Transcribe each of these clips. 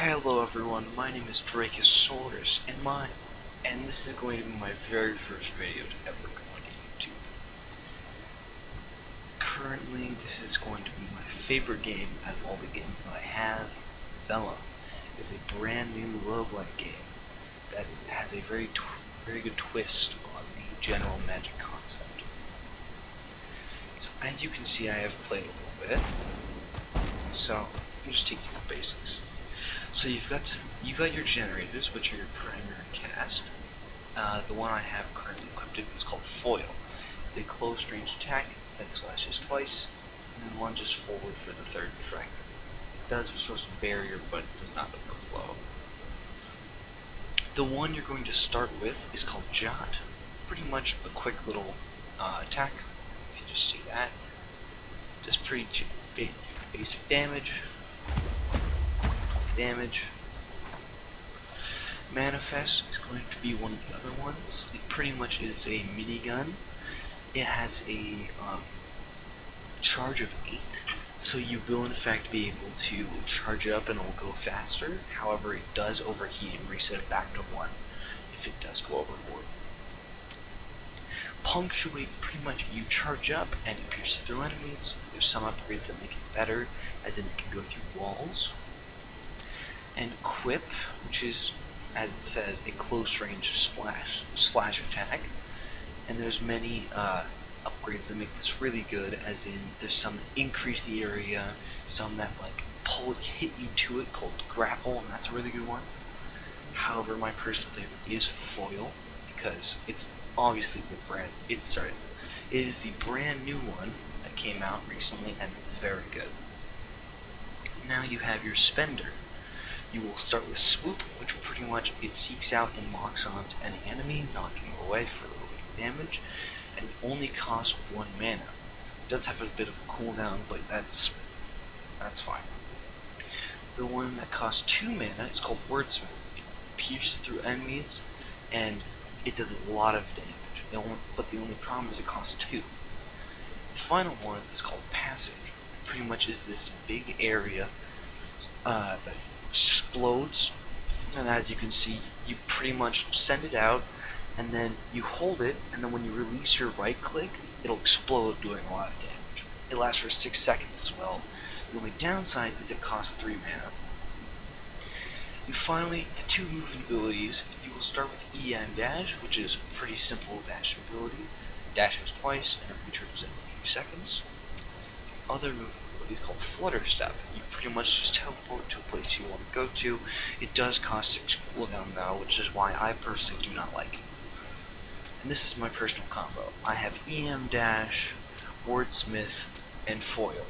Hello everyone, my name is Dracosaurus, and this is going to be my very first video to ever go on YouTube. Currently, this is going to be my favorite game out of all the games that I have. Vellum is a brand new roguelike game that has a very good twist on the general magic concept. So as you can see, I have played a little bit. So let me just take you through the basics. So you've got your generators, which are your primary cast. The one I have currently equipped is called Foil. It's a close range attack that slashes twice, and then lunges forward for the third fragment. It does restore some barrier, but it does not overflow. The one you're going to start with is called Jot. Pretty much a quick little attack. If you just see that, just pretty basic damage. Manifest is going to be one of the other ones. It pretty much is a minigun. It has a charge of 8, so you will in fact be able to charge it up and it will go faster. However, it does overheat and reset it back to 1 if it does go overboard. Punctuate, pretty much you charge up and it pierces through enemies. There's some upgrades that make it better, as in it can go through walls. And Equip, which is, as it says, a close range slash attack. And there's many upgrades that make this really good, as in there's some that increase the area, some that like hit you to it, called Grapple, and that's a really good one. However, my personal favorite is Foil, because it's obviously it is the brand new one that came out recently, and it's very good. Now you have your Spender. You will start with Swoop, which pretty much it seeks out and locks onto any enemy, knocking them away for a little bit of damage, and it only costs 1 mana. It does have a bit of a cooldown, but that's fine. The one that costs 2 mana is called Wordsmith. It pierces through enemies, and it does a lot of damage. But the only problem is it costs 2. The final one is called Passage. It pretty much is this big area that explodes, and as you can see, you pretty much send it out, and then you hold it, and then when you release your right click, it'll explode, doing a lot of damage. It lasts for 6 seconds as well. The only downside is it costs 3 mana. And finally, the 2 movement abilities. You will start with EM Dash, which is a pretty simple dash ability. Dashes twice and it returns in 3 seconds. The other movement ability is called Flutter Step. You pretty much just teleport to a place you want to go to. It does cost 6 cooldown though, which is why I personally do not like it. And this is my personal combo. I have EM Dash, Wordsmith, and Foil.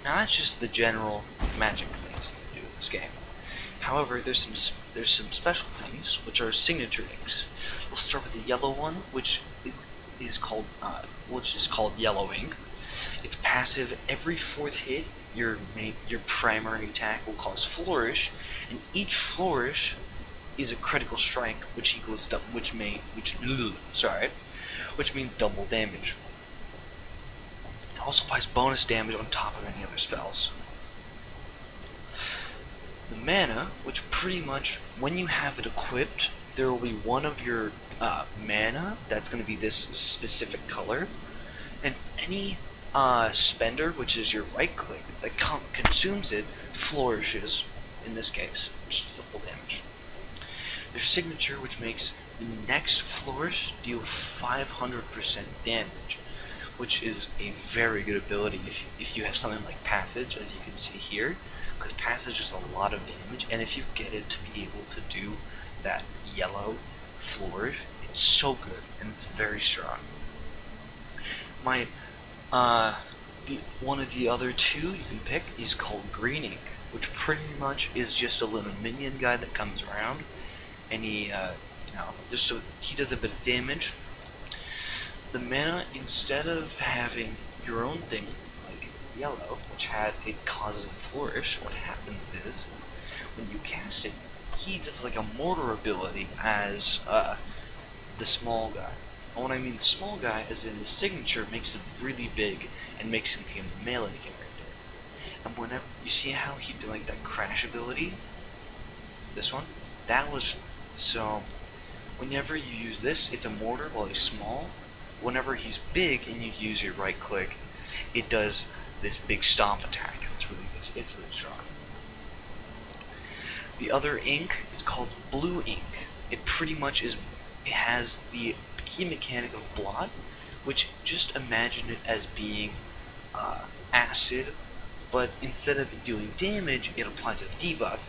Now that's just the general magic things you can do in this game. However, there's some special things, which are signature inks. We'll start with the yellow one, which is called Yellow Ink. It's passive. Every 4th hit, your primary attack will cause Flourish, and each Flourish is a critical strike, which means double damage. It also applies bonus damage on top of any other spells. The mana, which pretty much, when you have it equipped, there will be one of your mana that's going to be this specific color, and any Spender, which is your right click, that consumes it, flourishes, in this case, which is double damage. Their signature, which makes the next flourish deal 500% damage, which is a very good ability if you have something like Passage, as you can see here, because Passage is a lot of damage, and if you get it to be able to do that yellow flourish, it's so good, and it's very strong. One of the other 2 you can pick is called Green Ink, which pretty much is just a little minion guy that comes around, and he does a bit of damage. The mana, instead of having your own thing like yellow, which it causes a flourish, what happens is when you cast it, he does like a mortar ability as the small guy. And when I mean the small guy, as in the signature makes him really big and makes him become a melee character. And whenever you see how he did like that crash ability, this one, that was so. Whenever you use this, it's a mortar while he's small. Whenever he's big and you use your right click, it does this big stomp attack. It's really good. It's really strong. The other ink is called blue ink. It pretty much is. It has the key mechanic of blot, which just imagine it as being acid, but instead of it doing damage, it applies a debuff,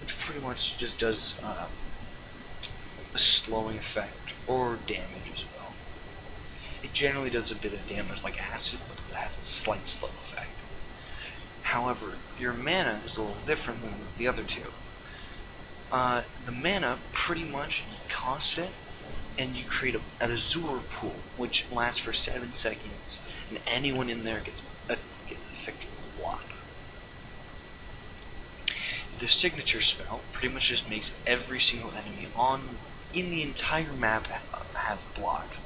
which pretty much just does a slowing effect or damage as well. It generally does a bit of damage like acid, but it has a slight slow effect. However, your mana is a little different than the other two. The mana, pretty much, you cost it, and you create an Azure pool, which lasts for 7 seconds, and anyone in there gets effectively blocked. The signature spell pretty much just makes every single enemy in the entire map have block,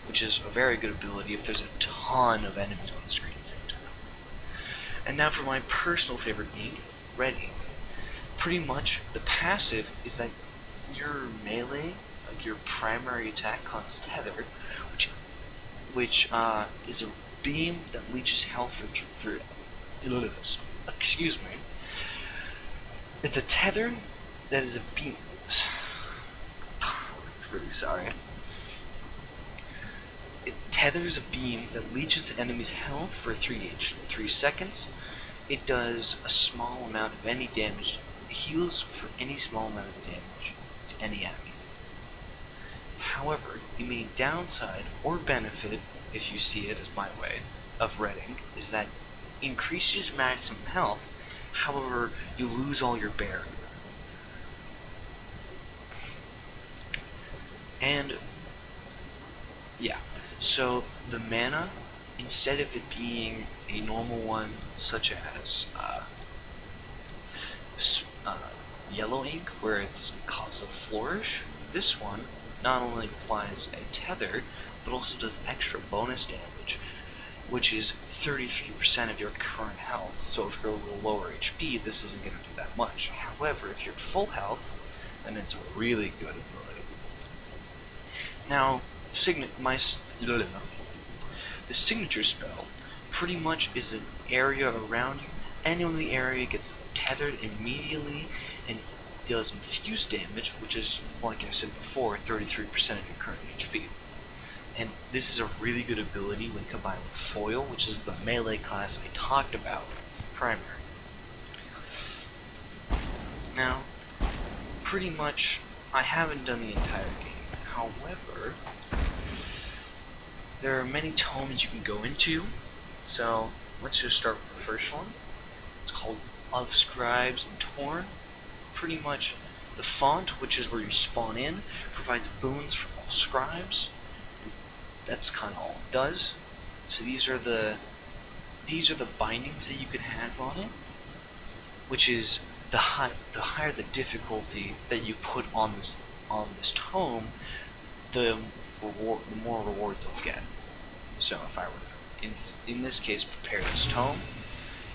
which is a very good ability if there's a ton of enemies on the screen at the same time. And now for my personal favorite ink, red ink. Pretty much, the passive is that your melee, like your primary attack, causes tether, which is a beam that leeches health for excuse me. It's a tether that is a beam. Really sorry. It tethers a beam that leeches the enemy's health for 3 seconds. It does a small amount of any damage. It heals for any small amount of damage to any enemy. However, the main downside or benefit, if you see it as my way, of red ink is that it increases maximum health. However, you lose all your barrier. And yeah, so the mana, instead of it being a normal one such as yellow ink, where it causes a flourish, this one not only applies a tether, but also does extra bonus damage, which is 33% of your current health. So if you're a little lower HP, this isn't going to do that much. However, if you're at full health, then it's a really good ability. Now, the signature spell pretty much is an area around you. Anyone in the area gets tethered immediately and does infused damage, which is, like I said before, 33% of your current HP. And this is a really good ability when combined with Foil, which is the melee class I talked about for primary. Now, pretty much, I haven't done the entire game. However, there are many tomes you can go into, so let's just start with the first one. It's called Of Scribes and Torn. Pretty much, the font, which is where you spawn in, provides boons for all scribes. That's kind of all it does. So these are the bindings that you can have on it, which is the higher the difficulty that you put on this tome, the more rewards you'll get. So if I were to, in this case, prepare this tome,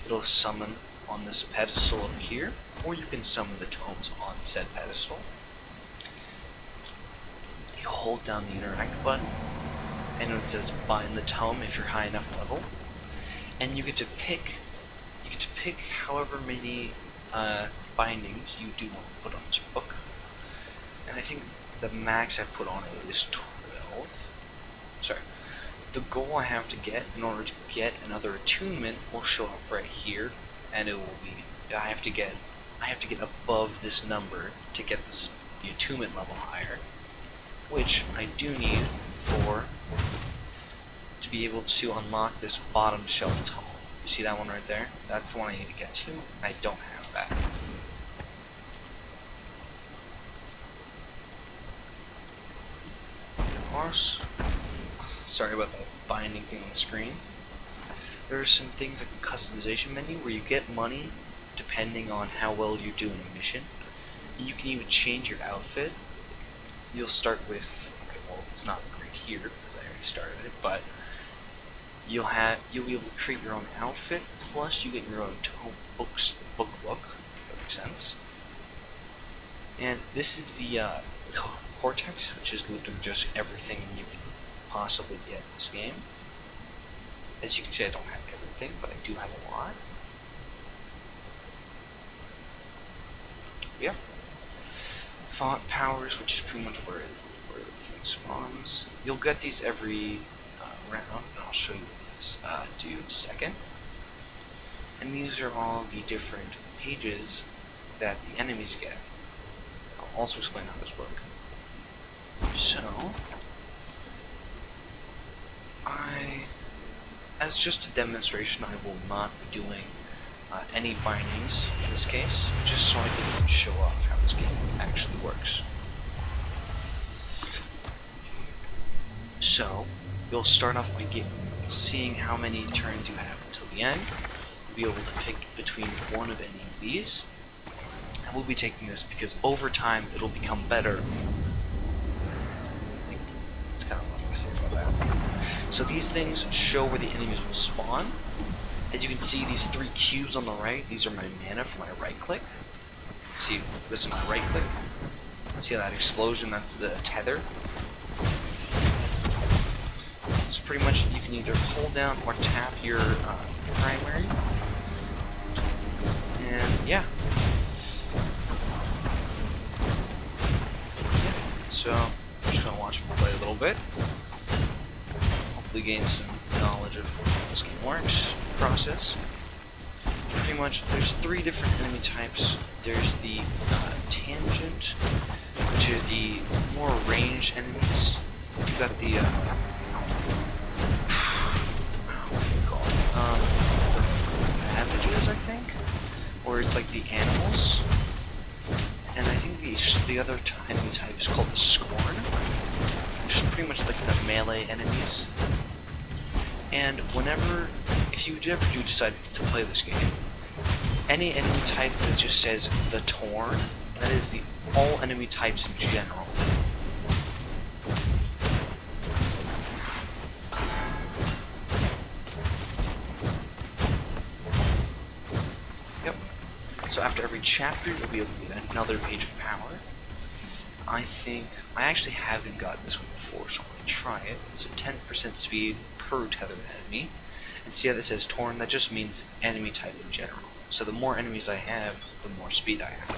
it'll summon on this pedestal over here, or you can summon the tomes on said pedestal. You hold down the interact button, and it says bind the tome if you're high enough level, and you get to pick however many bindings you do want to put on this book. And I think the max I've put on it is 12. Sorry. The goal I have to get in order to get another attunement will show up right here, and it will be I have to get above this number to get the attunement level higher, which I do need to be able to unlock this bottom shelf tome. You see that one right there? That's the one I need to get to. I don't have that. Of course, sorry about that binding thing on the screen. There are some things like the customization menu where you get money depending on how well you do in a mission. You can even change your outfit. You'll start with, okay, well, it's not right here because I already started it, but you'll be able to create your own outfit, plus you get your own book look. That makes sense. And this is the Cortex, which is literally just everything you can possibly get in this game. As you can see, I don't have everything, but I do have a lot. Yeah. Font powers, which is pretty much where the thing spawns. You'll get these every round, and I'll show you what these do in a second. And these are all the different pages that the enemies get. I'll also explain how this works. So, as just a demonstration, I will not be doing any bindings in this case, just so I can show off how this game actually works. So, you'll start off by seeing how many turns you have until the end. You'll be able to pick between one of any of these. And we'll be taking this because over time it'll become better. That's kind of what I'm going to say about that. So these things show where the enemies will spawn. As you can see, these 3 cubes on the right, these are my mana for my right click. See, this is my right click. See that explosion? That's the tether. So pretty much you can either hold down or tap your primary. And yeah. So I'm just gonna watch them play a little bit. Hopefully gain some knowledge of how this game works, process. Pretty much there's 3 different enemy types. There's the tangent to the more ranged enemies. You've got the what do you call it? The ravages, I think? Or it's like the animals. And I think the other enemy type is called the Scorn, which is pretty much like the melee enemies. And if you ever do decide to play this game, any enemy type that just says the Torn, that is all enemy types in general. Yep. So after every chapter, you'll be able to get another page of power. I actually haven't gotten this one before, so I'm going to try it. So 10% speed per tethered enemy. And see how this says Torn? That just means enemy type in general. So the more enemies I have, the more speed I have.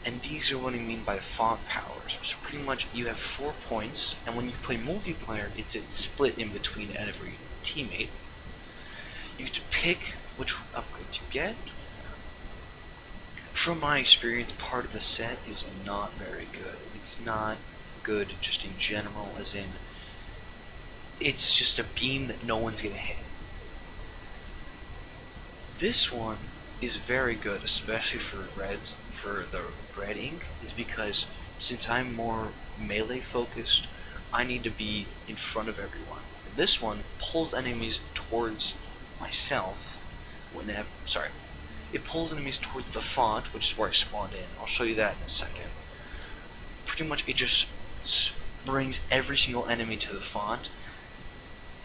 And these are what I mean by font powers. So pretty much you have 4 points, and when you play multiplayer, it's split in between every teammate. You get to pick which upgrades you get. From my experience, part of the set is not very good. It's not good just in general, as in, it's just a beam that no one's gonna hit. This one is very good, especially for the red ink, is because since I'm more melee focused, I need to be in front of everyone. And this one pulls enemies towards myself it pulls enemies towards the font, which is where I spawned in. I'll show you that in a second. Pretty much it just brings every single enemy to the font,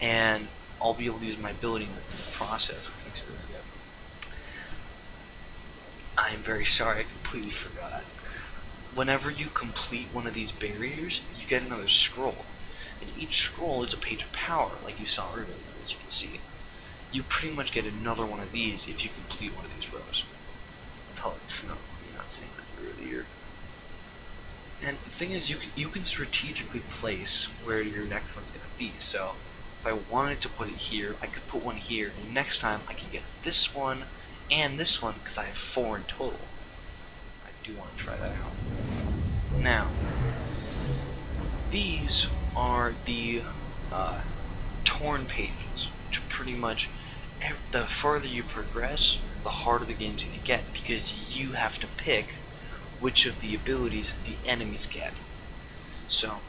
and I'll be able to use my ability in the process, which makes it really good. I am very sorry, I completely forgot. Whenever you complete one of these barriers, you get another scroll. And each scroll is a page of power, like you saw earlier, as you can see. You pretty much get another one of these if you complete one of these rows. No, you're not saying that earlier. And the thing is, you can strategically place where your next one's going to be. So, if I wanted to put it here, I could put one here, and next time I can get this one and this one, because I have 4 in total. I do want to try that out. Now, these are the torn pages, which pretty much, the farther you progress, the harder the game's going to get, because you have to pick which of the abilities the enemies get. So,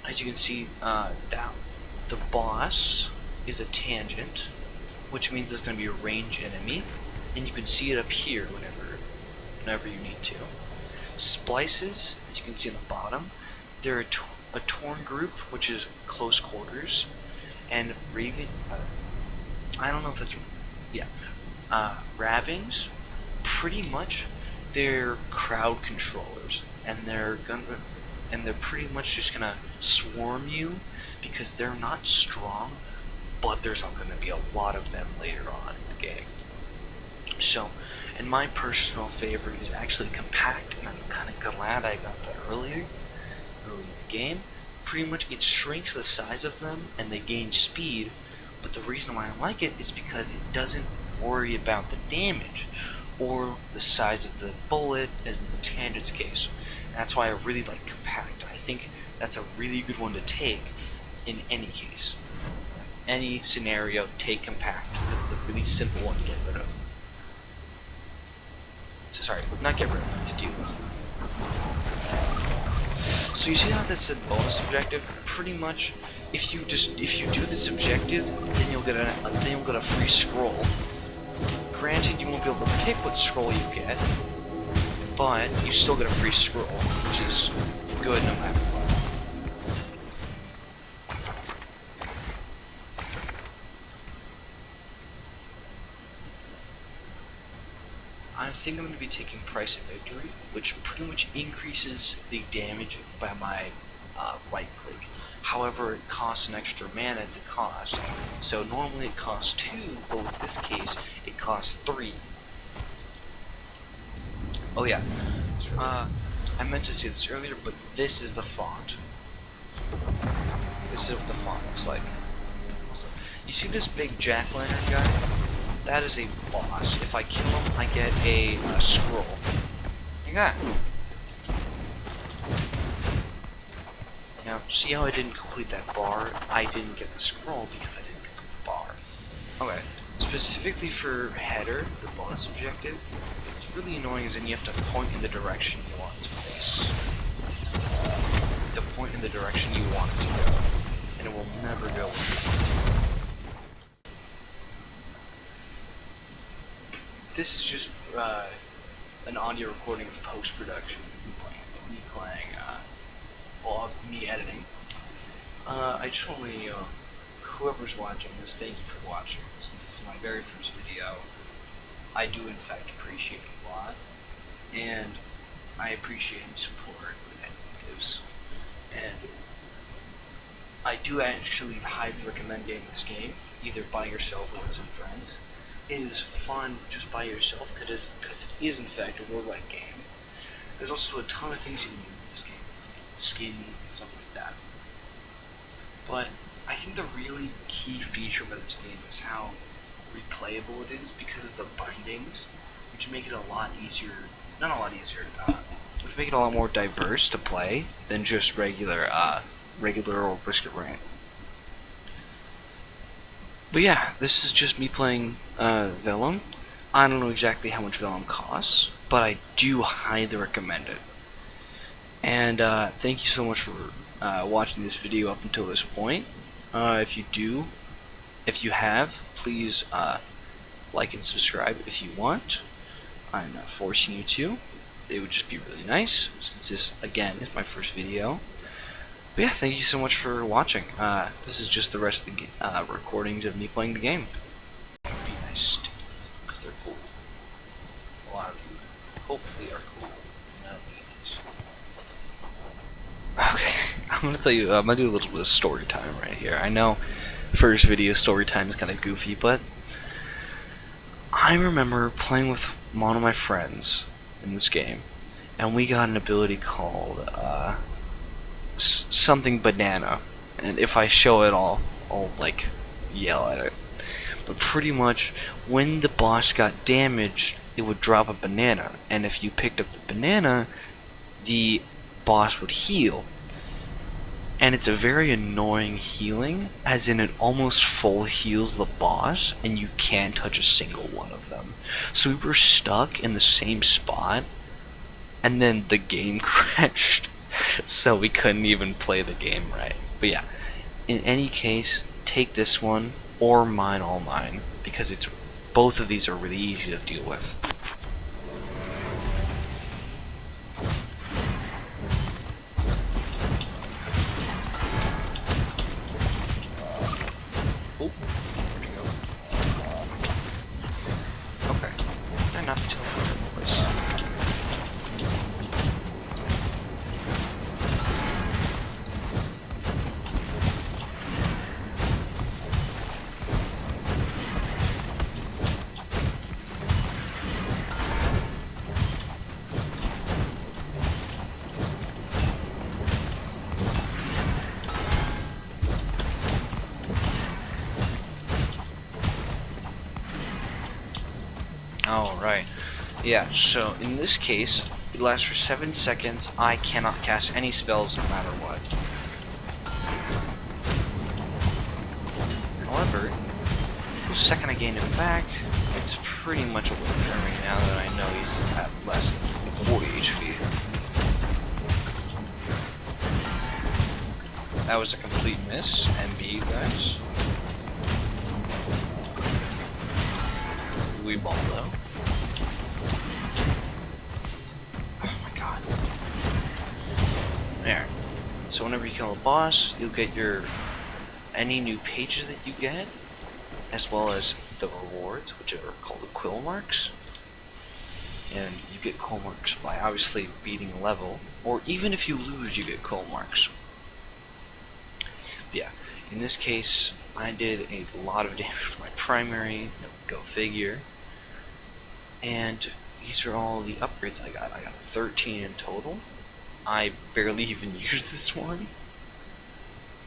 as you can see, the boss is a tangent, which means it's going to be a range enemy, and you can see it up here whenever you need to. Splices, as you can see on the bottom, they're a torn group, which is close quarters, and Raven. I don't know if that's yeah. Ravings, pretty much, they're crowd controllers, and they're pretty much just gonna swarm you because they're not strong, but there's gonna be a lot of them later on in the game. So, and my personal favorite is actually compact, and I'm kind of glad I got that early in the game. Pretty much, it shrinks the size of them, and they gain speed. But the reason why I like it is because it doesn't worry about the damage or the size of the bullet, as in the Tangent's case. And that's why I really like compact. I think that's a really good one to take in any case. Any scenario, take compact, because it's a really simple one to get rid of. So, sorry, not get rid of, to deal with. So you see how that said bonus objective? Pretty much, if you do this objective, then you'll get a free scroll. Granted, you won't be able to pick what scroll you get, but you still get a free scroll, which is good no matter what. I think I'm going to be taking Price of Victory, which pretty much increases the damage by my right click. However, it costs an extra mana to cost. So normally it costs 2, but with this case, it costs 3. Oh yeah, I meant to say this earlier, but this is the font. This is what the font looks like. You see this big jack-lantern guy? That is a boss. If I kill him, I get a scroll. Like that. Now, see how I didn't complete that bar? I didn't get the scroll because I didn't complete the bar. Okay. Specifically for header, the bonus objective, it's really annoying is in you have to point in the direction you want to face. To point in the direction you want it to go. And it will never go where you want it to go. This is just an audio recording of post-production. Me playing, well, of me editing. I just want to, whoever's watching this, thank you for watching. Since this is my very first video, I do in fact appreciate it a lot, and I appreciate any support that anyone gives. And I do actually highly recommend getting this game, either by yourself or with some friends. It is fun just by yourself because it is in fact a roguelike game. There's also a ton of things you can do in this game, skins and stuff like that. But I think the really key feature about this game is how replayable it is because of the bindings, which make it a lot easier, which make it a lot more diverse to play than just regular or Brisket Rain. But yeah, this is just me playing Vellum. I don't know exactly how much Vellum costs, but I do highly recommend it. And thank you so much for watching this video up until this point. If you have, please like and subscribe if you want. I'm not forcing you to. It would just be really nice, since this, again, is my first video. But yeah, thank you so much for watching. This is just the rest of the recordings of me playing the game. Be nice to because they're cool. A lot of you, hopefully, are cool. Okay, I'm gonna tell you. I'm gonna do a little bit of story time right here. I know, first video story time is kind of goofy, but I remember playing with one of my friends in this game, and we got an ability called something banana, and if I show it I'll like yell at it. But pretty much when the boss got damaged, it would drop a banana, and if you picked up the banana, the boss would heal. And it's a very annoying healing, as in it almost full heals the boss and you can't touch a single one of them. So we were stuck in the same spot, and then the game crashed. So we couldn't even play the game right. But yeah, in any case, take this one or mine, all mine, because it's both of these are really easy to deal with. Alright. Yeah, so in this case, it lasts for 7 seconds. I cannot cast any spells no matter what. However, the second I gain him back, it's pretty much a win for me now that I know he's at less than 40 HP. That was a complete miss, MB, guys. We ball though. Oh my god. There. So whenever you kill a boss, you'll get your any new pages that you get, as well as the rewards, which are called the quill marks. And you get quill marks by obviously beating a level, or even if you lose, you get quill marks. But yeah, in this case, I did a lot of damage with my primary, go figure. And these are all the upgrades I got. I got 13 in total. I barely even used this one.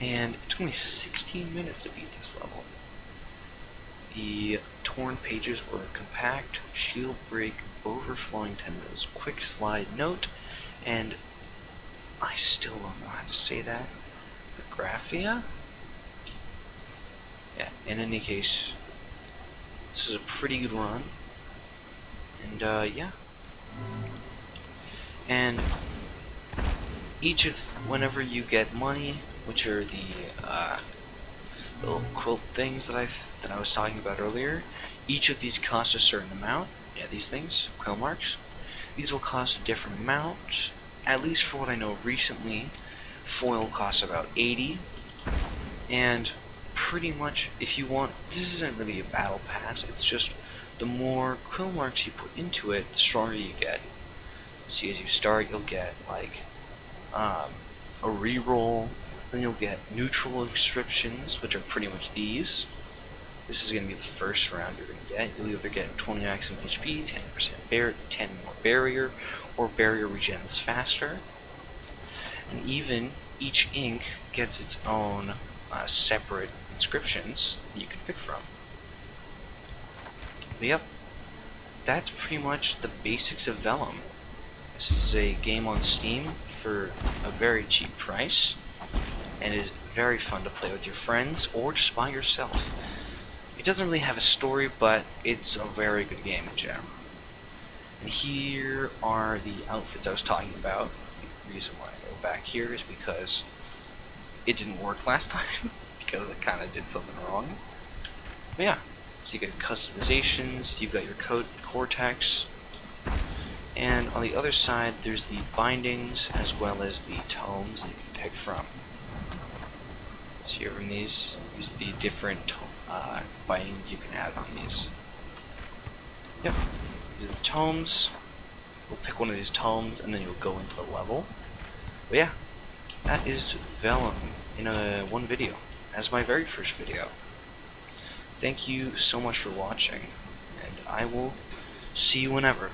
And it took me 16 minutes to beat this level. The torn pages were compact, shield break, overflowing tendrils, quick slide note, and I still don't know how to say that. Graphia? Yeah, in any case, this is a pretty good run. And yeah. And whenever you get money, which are the little quilt things that I was talking about earlier, each of these costs a certain amount. Yeah, these things, quill marks. These will cost a different amount. At least for what I know recently, foil costs about 80. And pretty much, if you want, this isn't really a battle pass. It's just the more quill marks you put into it, the stronger you get. See, as you start, you'll get like a reroll. Then you'll get neutral inscriptions, which are pretty much these. This is going to be the first round you're going to get. You'll either get 20 maximum HP, 10% 10 more barrier, or barrier regens faster. And even each ink gets its own separate inscriptions that you can pick from. But yep, that's pretty much the basics of Vellum. This is a game on Steam for a very cheap price, and is very fun to play with your friends or just by yourself. It doesn't really have a story, but it's a very good game in general. And here are the outfits I was talking about. The reason why I go back here is because it didn't work last time, because I kind of did something wrong. But yeah, so you get customizations, you've got your cortex, and on the other side there's the bindings as well as the tomes that you can pick from. So here in these, use the different bindings you can add on these. Yep, these are the tomes. We'll pick one of these tomes and then you'll go into the level. But yeah, that is Vellum in one video, as my very first video. Thank you so much for watching, and I will see you whenever.